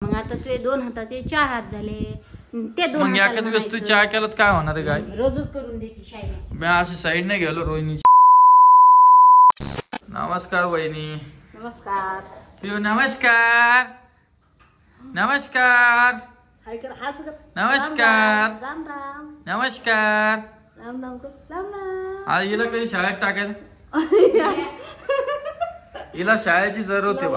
मग आता तुझे दोन हाताचे चार हात झाले ते दोन मग एखाद दिवस तू चहा केलात काय होणार आहे काय रोजच करून देते शाळेला. मी अशी साईड नाही गेलो रोहिणी. नमस्कार वहिनी. नमस्कार. पिऊ नमस्कार. नमस्कार. नमस्कार. राम राम. नमस्कार. राम राम राम राम. आज हिला कधी शाळेत टाकायचं. हिला शाळेची जरूर होते.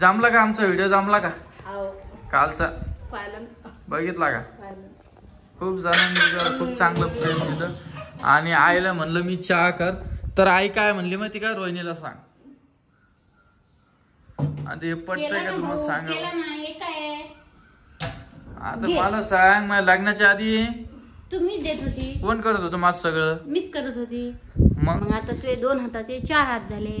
जमला का आमचा व्हिडिओ जमला का कालचा बघितला का? खूप जणांनी खूप चांगलं प्रेम दिलं आणि आईला म्हणलं मी चहा कर तर आई काय म्हणली माहिती का रोहिणीला सांग. आता हे पटतंय का तुम्हाला सांगा. आता मला सांग माझ्या लग्नाच्या आधी तुम्हीच देत होती. कोण करत होतं माझं सगळं? मीच करत होती. मग आता तुझे दोन हाताचे चार हात झाले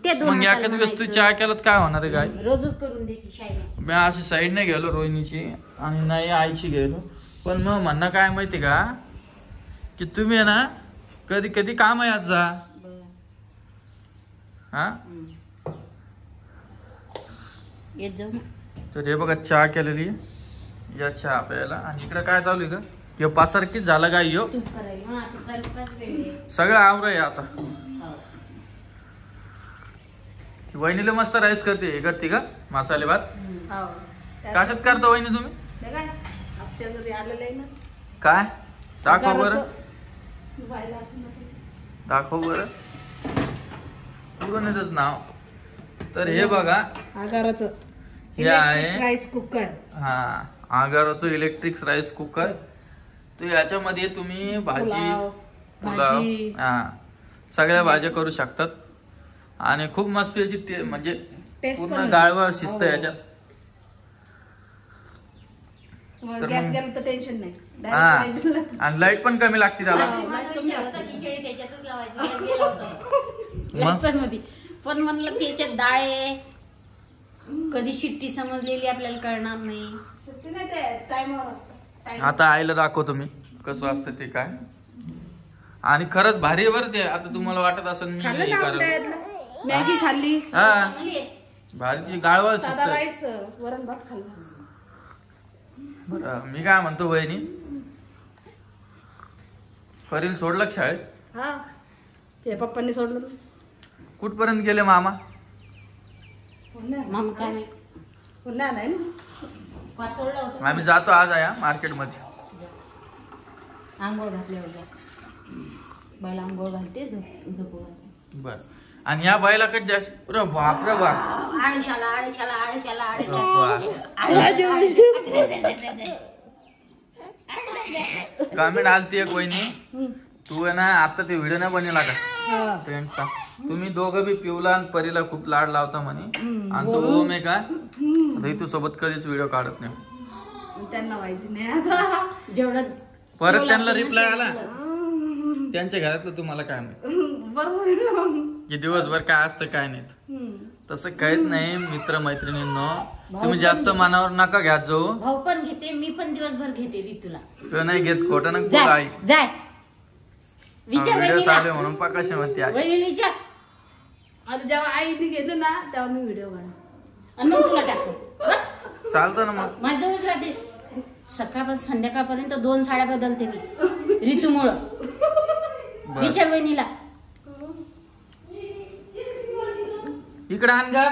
ते दोन. मग एखाद दिवस तू चहा केलात काय होणार आहे काय रोजच करून देते शाळेला. मी अशी साईड नाही गेलो रोहिणीची आणि नाही आईची गेलो. पण मग म्हणणं काय माहिती का की तुम्ही ना कधी कधी काम यात जा. हा येत जाऊ. तर हे बघा चहा केलेली या चहा प्यायला. आणि इकडे काय चालू आहे का यो पासारखीच झालं काय यो सगळं आवरं आहे आता. वहिनीला मस्त राईस करते हे करते का मसाले भात. कशात करता वहिनी तुम्ही काय दाखव बरं. दाखव बरं पुढून येतच नाव. तर हे बघा हे आहे राईस कुकर. हा आगाराचं इलेक्ट्रिक राईस कुकर. तर याच्यामध्ये तुम्ही भाजी पुलाव हा सगळ्या भाज्या करू शकतात. आणि खूप मस्त याची म्हणजे पूर्ण गाळवा शिजत याच्यात. गॅस गेला तर टेन्शन नाही. हा आणि लाईट पण कमी लागते त्याला. पण म्हणलं त्याच्यात डाळ आहे कधी शिट्टी समजलेली आपल्याला कळणार नाही. आता आईला दाखवतो मी कसं असतं ते काय. आणि खरंच भारी आहे बरं ते. आता तुम्हाला वाटत असेल मी मॅगी खाल्ली. हा भारी गाळवा राईस वरण भात खाल्ला. बरं मी काय म्हणतो बहिणी फरील सोडलं शाळेत. हा ते पप्पांनी सोडलं. कुठपर्यंत गेले मामा? मामा काय नाही पुन्हा नाही वाचवलं होतं. आम्ही जातो आज या मार्केट मध्ये. आंघोळ घातल्यावर बायला आंघोळ घालते झोपू घालते. बर आणि या बाईला कधी जास्त बाप रे बाप आळशाला आळशाला आळशाला कमेंट आलती एक वहिनी तू आहे ना आता ते व्हिडिओ नाही बनवला का फ्रेंडचा. तुम्ही दोघं बी पिवला आणि परीला खूप लाड लावता म्हणे. आणि तो ओम आहे का ऋतू सोबत कधीच व्हिडिओ काढत नाही. त्यांना माहिती नाही जेवढं. परत त्यांना रिप्लाय आला त्यांच्या घरातलं तुम्हाला काय माहिती बरोबर की दिवसभर काय असतं काय नाही. तसं काहीच नाही मित्र मैत्रिणींनो. तुम्ही जास्त मनावर नका घ्या. जाऊ भाऊ पण घेते मी पण दिवसभर घेते तुला. तो नाही घेत खोटं ना बोल आई. जाय विचार व्हिडिओ चालू म्हणून कशी म्हणते विचार. आता जेव्हा आईने घेतलं ना तेव्हा मी व्हिडिओ बनव आणि मग तुला टाक बस चालतं ना. मग माझ्यावरच राहते सकाळपासून संध्याकाळपर्यंत 2 साड्या बदलते मी ऋतूमुळं. विचार वहिनीला. इकडे आण गा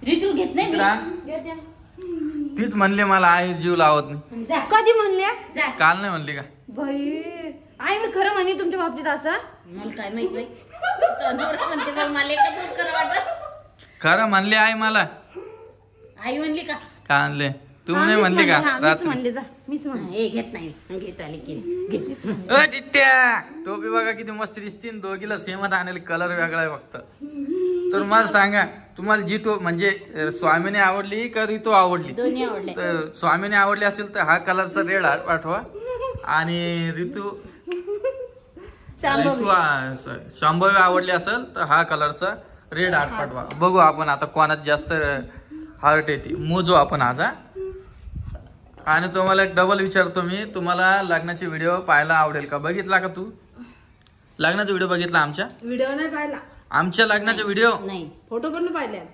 ऋतू घेत नाही. तीच म्हणली मला आई जीव लावत नाही. कधी म्हणले? काल नाही म्हणली का भाई आई मी खरं म्हणे तुमच्या बाबतीत असं? मला काय माहित नाही. म्हणते मला एकच खरं वाटत. खरं म्हणली आई मला. आई म्हणली का का आणले तू नाही म्हणली का रात्री म्हणले जा मीच हे घेत नाही घेत आले की टिट्ट्या टोपी बघा किती मस्त दिसते. दोघीला सेमच आणले कलर वेगळा आहे फक्त. तर मला सांगा तुम्हाला जी तो म्हणजे स्वामीने आवडली का ऋतू आवडली? दोन्ही आवडले. तर स्वामीने आवडली असेल तर हा कलरचा रेड हार्ट पाठवा. आणि ऋतू शांभवी आवडली असेल तर हा कलरचा रेड हार्ट पाठवा. बघू आपण आता कोणात जास्त हार्ट येते मोजू आपण आज. आणि तुम्हाला एक डबल विचारतो मी तुम्हाला लग्नाचे व्हिडिओ पाहायला आवडेल का? बघितला का तू? लग्नाचा व्हिडिओ बघितला आमच्या? व्हिडिओ नाही पाहिला. आमच्या लग्नाचा व्हिडिओ नाही फोटो पण नाही पाहिले आज.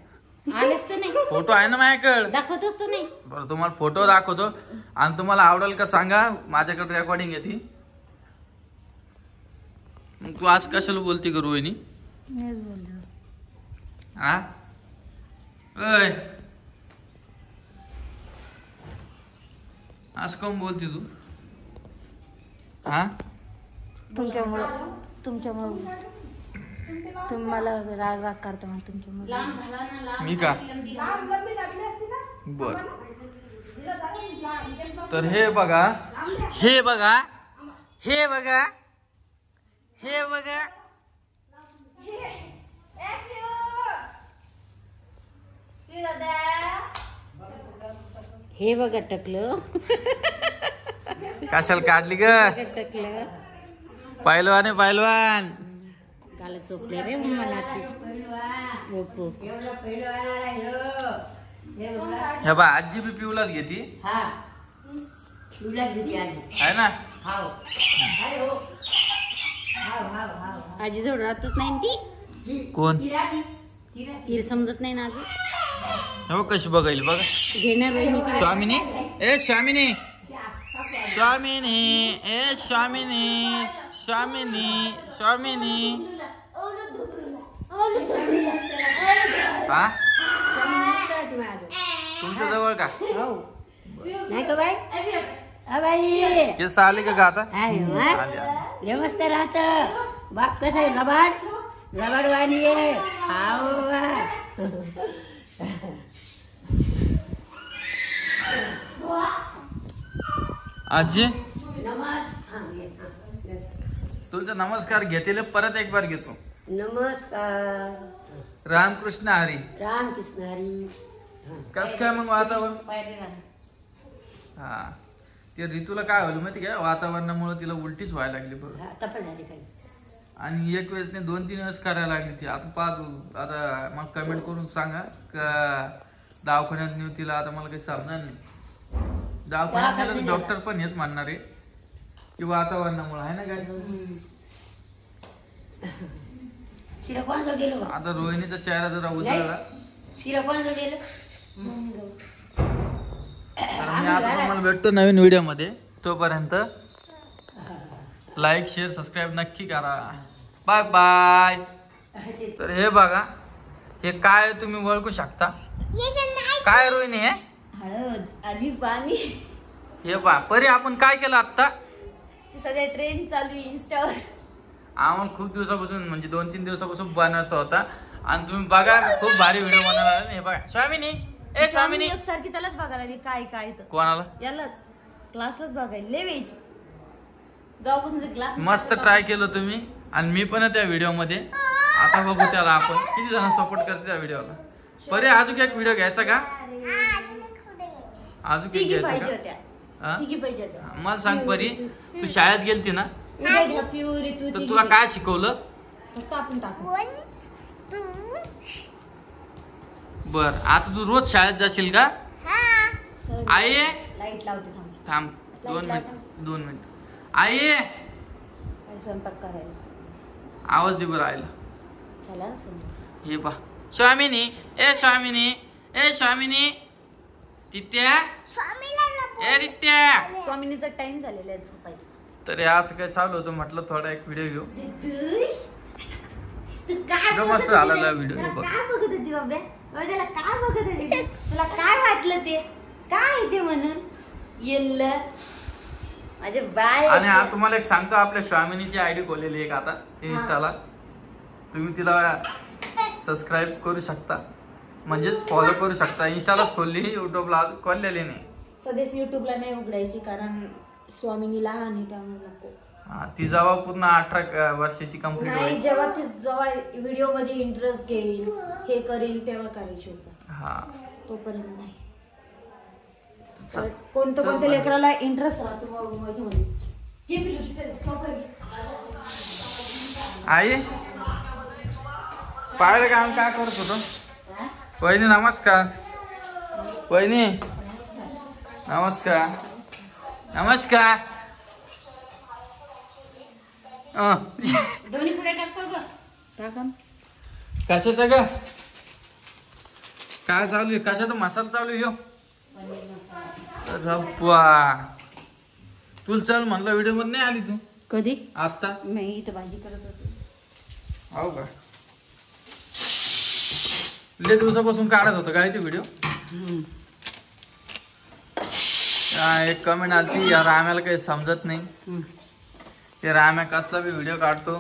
आलेच तर नाही फोटो आहे ना माझ्याकडे. दाखवतोच तो नाही. बरं तुम्हाला फोटो दाखवतो आणि तुम्हाला आवडेल का सांगा. माझ्याकडे रेकॉर्डिंग आहे ती. मग तू आज कशाला बोलती का रोहिणी? हा ओय आज कोण बोलती तू? हा तुमच्यामुळं तुम्ही मला राग राग करता मग तुमच्यामुळे. लांब झाला ना लांब मी का? बर तर हे बघा हे बघा हे बघा हे बघा हे बघा टकलं कशाला काढली ग? टकलं पहिलवान आहे पहिलवान. काल चोपले रे मला हे बा आजी बी पिवलाच घेती आहे ना. आजी जवळ राहतच नाही ना ती. कोण? हिला समजत नाही ना अजून. हो कशी बघायली बघा. घेणार रोहिणी कडे. स्वामिनी ए स्वामिनी स्वामिनी ए स्वामिनी स्वामिनी स्वामिनी हा तुमच्या जवळ का? नाही का बाई? बाई केस आले का आता? आले, आले. मस्त राहत. बाप कसं आहे? लबाड लबाड वाणी आहे. आजी नमस्कार. तुमचा नमस्कार घेतले परत एक बार घेतो. नमस्कार. रामकृष्ण हरी. रामकृष्ण हरी. कस काय मग वातावरण? पायरी राहा. हा ते ऋतूला काय होईल माहिती काय? वातावरणामुळे तिला उलटीच व्हायला लागली बघ. तपास झाली काही. आणि एक वेळेस नाही 2-3 वेळेस करायला लागली ती. आता पाहतो आता मग कमेंट करून सांगा का दवाखान्यात नेऊ तिला. आता मला काही समजणार नाही. दवाखान्यात नेलं डॉक्टर पण हेच म्हणणार आहे की वातावरणामुळे आहे ना काय. शिरा कोणाचं गेलो? आता रोहिणीचा चेहरा जरा उजळला. शिरा कोणाचं गेलं? तर मी आता तुम्हाला भेटतो नवीन व्हिडिओ मध्ये. तोपर्यंत लाईक शेअर सबस्क्राईब नक्की करा. Bye bye. तर हे बघा हे काय तुम्ही ओळखू शकता काय रोहिणी हे? हळद आणि पाणी. हे बा परी आपण काय केलं आता? ते सध्या ट्रेंड चालू आहे इंस्टावर. आम्हाला खूप दिवसापासून म्हणजे 2-3 दिवसापासून बनवायचा होता आणि तुम्ही बघा खूप भारी व्हिडिओ बनवला. हे बघा स्वामिनी ए स्वामिनी सारखी त्यालाच बघायला लागली. काय काय तर कोणाला? यालाच क्लासलाच बघायला लय वेज गावापासून क्लास मस्त ट्राय केलं तुम्ही आणि मी पण त्या व्हिडिओ मध्ये. आता बघू त्याला आपण किती जण सपोर्ट करते त्या व्हिडिओला. बरे अजून एक व्हिडिओ घ्यायचा का? अजून एक तिघी घ्यायचा पाहिजे का? होत्या. हा? तिघी पाहिजे होत्या. मला सांग परी तू शाळेत गेलती ना पिऊ ऋतू तर तुला काय शिकवलं? फक्त आपण टाकू. बर आता तू रोज शाळेत जाशील का? आई लाईट लावते थांब. थांब 2 मिनिट. आई काही स्वयंपाक करायला आवाज दे बरं आईला. त्याला समजा. हे पा स्वामिनी ए स्वामिनी ए स्वामिनी तित्या ए रित्या. स्वामिनीचा टाइम झालेला आहे झोपायचा. तर हे असं काय चालू होतं म्हटलं थोडा एक व्हिडिओ घेऊ. तू काय मस्त आलेला व्हिडिओ त्याला बघ. काय बघत होती बाबा? त्याला काय बघत होती? तुला काय वाटलं ते? काय ते म्हणून येल्ल माझे बाय. आणि हा तुम्हाला एक सांगतो आपल्या स्वामिनीची आयडी खोललेली एक आता इन्स्टाला. तुम्ही तिला सबस्क्राईब करू शकता म्हणजेच फॉलो करू शकता. इन्स्टालाच खोलली युट्यूबला खोललेली नाही. सध्याच युट्यूबला नाही उघडायची कारण स्वामिनी लहान आहे त्यामुळे नको. ती जेव्हा पूर्ण 18 वर्षाची कम्प्लीट नाही होईल जेव्हा ती व्हिडिओ मध्ये इंटरेस्ट घेईल हे करेल तेव्हा करायची होता. हा तोपर्यंत नाही. चल. कोणत्या चल कोणत्या बाय. लेकराला इंटरेस्ट राहतो माझ्यामध्ये. घे पिलू तिथे ठोकर घे. आई पाहिलं का आम्ही काय करत होतो? वहिनी नमस्कार. वहिनी नमस्कार. नमस्कार. दोन्ही पुढे टाकतो ग. टाका. कशाचा का काय चालू आहे? कशाचा मसाला चालू आहे? रप्पा तुला चल म्हणलं व्हिडिओ मध्ये नाही आली तू कधी आता मी इथं भाजी करत होते. हो का लय दिवसापासून काढत होतं काय ते व्हिडिओ. एक कमेंट आलती या राम्याला काही समजत नाही ते राम्या कसला बी व्हिडिओ काढतो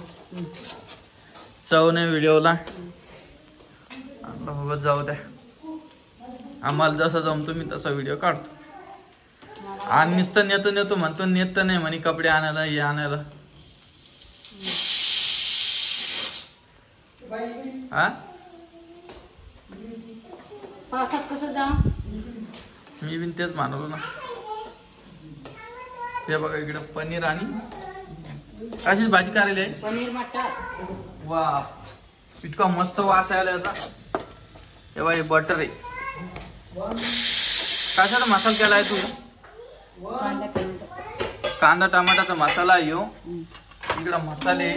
चव नाही व्हिडिओला. बाबा जाऊ द्या आम्हाला जसं जमतो मी तसा व्हिडिओ काढतो. आणि नुसतं नेतो म्हणतो नेत तर नाही म्हणे कपडे आणायला हे आणायला. हा पावसात कसं जा मी बिन तेच मानवलो ना. ते बघा इकडे पनीर आणि अशीच भाजी करायली आहे. पनीर मटर वा इतका मस्त वास यायला याचा. तेव्हा हे बटर आहे. कशाचा मसाला केलाय तू? कांदा टोमॅटो कांदा टमाटाचा मसाला आहे ह्यो. इकडं मसाले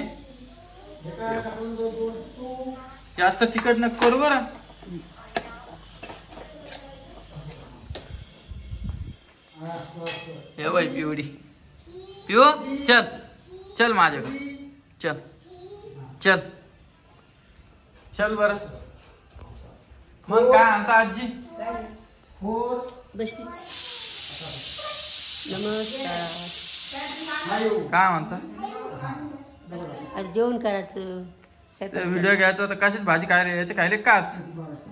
जास्त तिखट नको करू बरं. हे बाई पिवडी पिऊ चल चल माझ्याकडे चल चल चल बर. मग काय आणता आजी? बसली. नमस्कार. काय म्हणता? आज जेवण करायचं. व्हिडिओ घ्यायचा तर कशीच भाजी खायला याचे खायले काच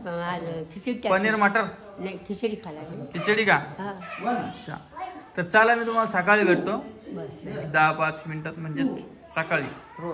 आज खिचडी पनीर मटर नाही खिचडी खायला. खिचडी का? हा अच्छा तर चला मी तुम्हाला सकाळी भेटतो बरं 10-5 मिनिटात म्हणजे सकाळी. हो.